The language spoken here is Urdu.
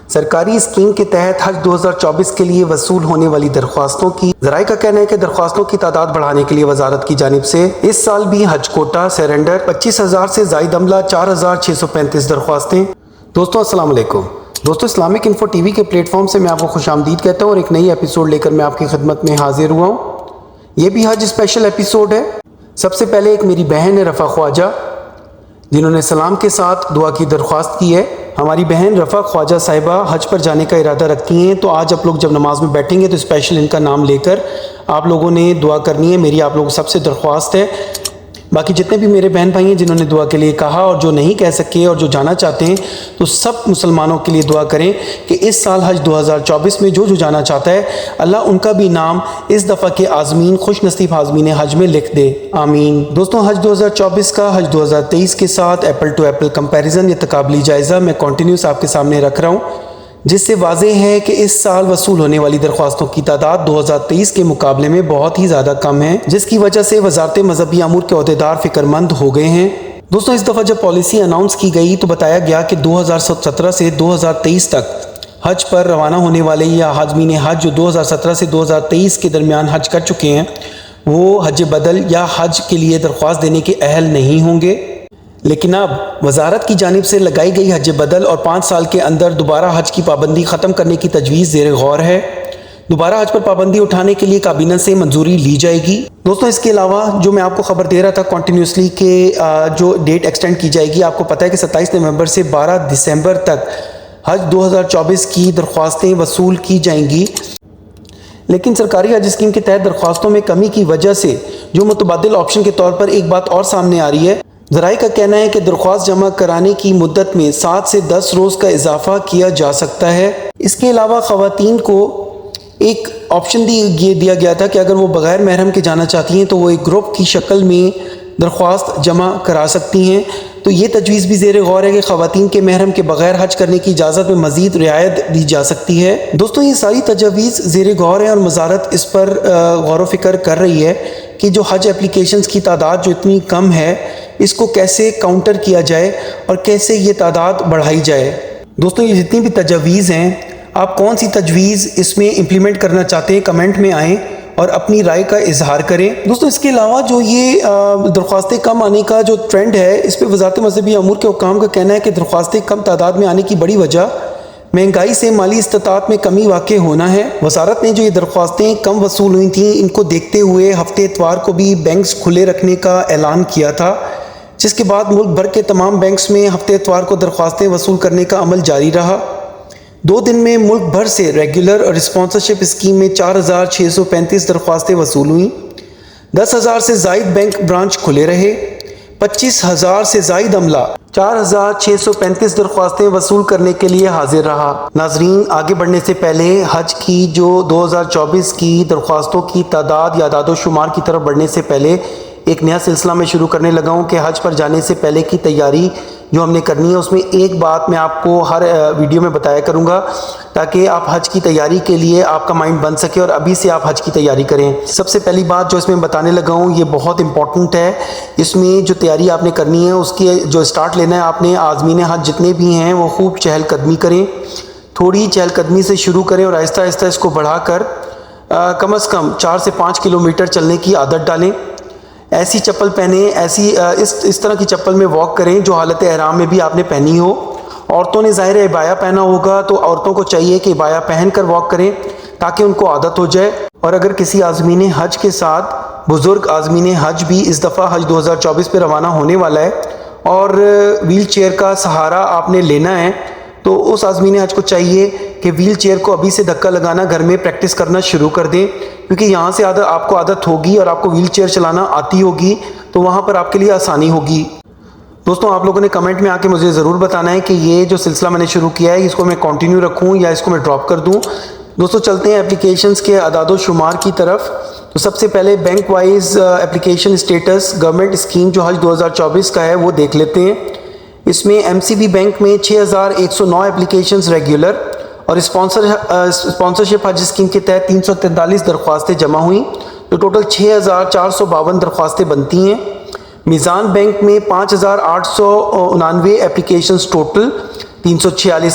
سرکاری اسکیم کے تحت حج 2024 کے لیے وصول ہونے والی درخواستوں کی ذرائع کا کہنا ہے کہ درخواستوں کی تعداد بڑھانے کے لیے وزارت کی جانب سے اس سال بھی حج کوٹا سرنڈر 25,000 سے زائد عملہ 4,635 درخواستیں۔ دوستوں السلام علیکم۔ دوستوں اسلامک انفو ٹی وی کے پلیٹ فارم سے میں آپ کو خوش آمدید کہتا ہوں اور ایک نئی ایپیسوڈ لے کر میں آپ کی خدمت میں حاضر ہوا ہوں۔ یہ بھی حج اسپیشل ایپیسوڈ ہے۔ سب سے پہلے ایک میری بہن ہے رفا خواجہ، جنہوں نے سلام کے ساتھ دعا کی درخواست کی ہے۔ ہماری بہن رفا خواجہ صاحبہ حج پر جانے کا ارادہ رکھتی ہیں، تو آج آپ لوگ جب نماز میں بیٹھیں گے تو اسپیشل ان کا نام لے کر آپ لوگوں نے دعا کرنی ہے۔ میری آپ لوگوں سب سے درخواست ہے، باقی جتنے بھی میرے بہن بھائی ہیں جنہوں نے دعا کے لیے کہا اور جو نہیں کہہ سکے اور جو جانا چاہتے ہیں، تو سب مسلمانوں کے لیے دعا کریں کہ اس سال حج 2024 میں جو جانا چاہتا ہے اللہ ان کا بھی نام اس دفعہ کے عازمین خوش نصیب عازمین حج میں لکھ دے، آمین۔ دوستوں حج 2024 کا حج 2023 کے ساتھ ایپل ٹو ایپل کمپیریزن یا تقابلی جائزہ میں کنٹینیوس آپ کے سامنے رکھ رہا ہوں، جس سے واضح ہے کہ اس سال وصول ہونے والی درخواستوں کی تعداد 2023 کے مقابلے میں بہت ہی زیادہ کم ہے، جس کی وجہ سے وزارت مذہبی امور کے عہدیدار فکر مند ہو گئے ہیں۔ دوستوں اس دفعہ جب پالیسی اناؤنس کی گئی تو بتایا گیا کہ 2017 سے 2023 تک حج پر روانہ ہونے والے یا حاضمین حج جو 2017 سے 2023 کے درمیان حج کر چکے ہیں وہ حج بدل یا حج کے لیے درخواست دینے کے اہل نہیں ہوں گے، لیکن اب وزارت کی جانب سے لگائی گئی حج بدل اور 5 سال کے اندر دوبارہ حج کی پابندی ختم کرنے کی تجویز زیر غور ہے۔ دوبارہ حج پر پابندی اٹھانے کے لیے کابینہ سے منظوری لی جائے گی۔ دوستوں اس کے علاوہ جو میں آپ کو خبر دے رہا تھا کنٹینیوسلی کہ جو ڈیٹ ایکسٹینڈ کی جائے گی، آپ کو پتہ ہے کہ 27 نومبر سے 12 دسمبر تک حج 2024 کی درخواستیں وصول کی جائیں گی، لیکن سرکاری حج اسکیم کے تحت درخواستوں میں کمی کی وجہ سے جو متبادل آپشن کے طور پر ایک بات اور سامنے آ رہی ہے۔ ذرائع کا کہنا ہے کہ درخواست جمع کرانے کی مدت میں 7 سے 10 روز کا اضافہ کیا جا سکتا ہے۔ اس کے علاوہ خواتین کو ایک آپشن یہ دیا گیا تھا کہ اگر وہ بغیر محرم کے جانا چاہتی ہیں تو وہ ایک گروپ کی شکل میں درخواست جمع کرا سکتی ہیں، تو یہ تجویز بھی زیر غور ہے کہ خواتین کے محرم کے بغیر حج کرنے کی اجازت میں مزید رعایت دی جا سکتی ہے۔ دوستوں یہ ساری تجاویز زیر غور ہیں اور وزارت اس پر غور و فکر کر رہی ہے کہ جو حج اپلیکیشنز کی تعداد جو اتنی کم ہے اس کو کیسے کاؤنٹر کیا جائے اور کیسے یہ تعداد بڑھائی جائے۔ دوستوں یہ جتنی بھی تجاویز ہیں، آپ کون سی تجویز اس میں امپلیمنٹ کرنا چاہتے ہیں کمنٹ میں آئیں اور اپنی رائے کا اظہار کریں۔ دوستوں اس کے علاوہ جو یہ درخواستیں کم آنے کا جو ٹرینڈ ہے، اس پہ وزارت مذہبی امور کے حکام کا کہنا ہے کہ درخواستیں کم تعداد میں آنے کی بڑی وجہ مہنگائی سے مالی استطاعت میں کمی واقع ہونا ہے۔ وزارت نے جو یہ درخواستیں کم وصول ہوئی تھیں ان کو دیکھتے ہوئے ہفتے اتوار کو بھی بینکس کھلے رکھنے کا اعلان کیا تھا، جس کے بعد ملک بھر کے تمام بینکس میں ہفتے اتوار کو درخواستیں وصول کرنے کا عمل جاری رہا۔ 2 دن میں ملک بھر سے ریگولر اور اسپانسرشپ اسکیم میں 4,635 درخواستیں وصول ہوئیں۔ 10,000 سے زائد بینک برانچ کھلے رہے۔ 25,000 سے زائد عملہ 4,635 درخواستیں وصول کرنے کے لیے حاضر رہا۔ ناظرین آگے بڑھنے سے پہلے حج کی جو 2024 کی درخواستوں کی تعداد یا اعداد و شمار کی طرف بڑھنے سے پہلے ایک نیا سلسلہ میں شروع کرنے لگا ہوں کہ حج پر جانے سے پہلے کی تیاری جو ہم نے کرنی ہے، اس میں ایک بات میں آپ کو ہر ویڈیو میں بتایا کروں گا تاکہ آپ حج کی تیاری کے لیے آپ کا مائنڈ بن سکے اور ابھی سے آپ حج کی تیاری کریں۔ سب سے پہلی بات جو اس میں بتانے لگا ہوں یہ بہت امپورٹنٹ ہے۔ اس میں جو تیاری آپ نے کرنی ہے اس کی جو سٹارٹ لینا ہے آپ نے، عازمین حج جتنے بھی ہیں وہ خوب چہل قدمی کریں، تھوڑی چہل قدمی سے شروع کریں اور آہستہ آہستہ اس کو بڑھا کر کم از کم 4 سے 5 کلومیٹر چلنے کی عادت ڈالیں۔ ایسی چپل پہنیں، اس طرح کی چپل میں واک کریں جو حالت احرام میں بھی آپ نے پہنی ہو۔ عورتوں نے ظاہر عبایا پہنا ہوگا تو عورتوں کو چاہیے کہ عبایا پہن کر واک کریں تاکہ ان کو عادت ہو جائے۔ اور اگر کسی عازمین حج کے ساتھ بزرگ عازمین حج بھی اس دفعہ حج 2024 پہ روانہ ہونے والا ہے اور ویل چیئر کا سہارا آپ نے لینا ہے، تو اس عازمین حج کو چاہیے کہ ویل چیئر کو ابھی سے دھکا لگانا گھر میں پریکٹس کرنا شروع کر دیں، کیونکہ یہاں سے آپ کو عادت ہوگی اور آپ کو ویل چیئر چلانا آتی ہوگی تو وہاں پر آپ کے لیے آسانی ہوگی۔ دوستوں آپ لوگوں نے کمنٹ میں آ کے مجھے ضرور بتانا ہے کہ یہ جو سلسلہ میں نے شروع کیا ہے اس کو میں کنٹینیو رکھوں یا اس کو میں ڈراپ کر دوں۔ دوستوں چلتے ہیں اپلیکیشنز کے اعداد و شمار کی طرف۔ تو سب سے پہلے bank wise application status government scheme جو حج 2024 کا ہے وہ دیکھ لیتے ہیں۔ اس میں ایم سی بی بینک میں 6,109 اپلیکیشنز ریگولر اور اسپانسرشپ حج اسکیم کے تحت 343 درخواستیں جمع ہوئیں، تو ٹوٹل 6,452 درخواستیں بنتی ہیں۔ میزان بینک میں 5,899 اپلیکیشنز ٹوٹل، 346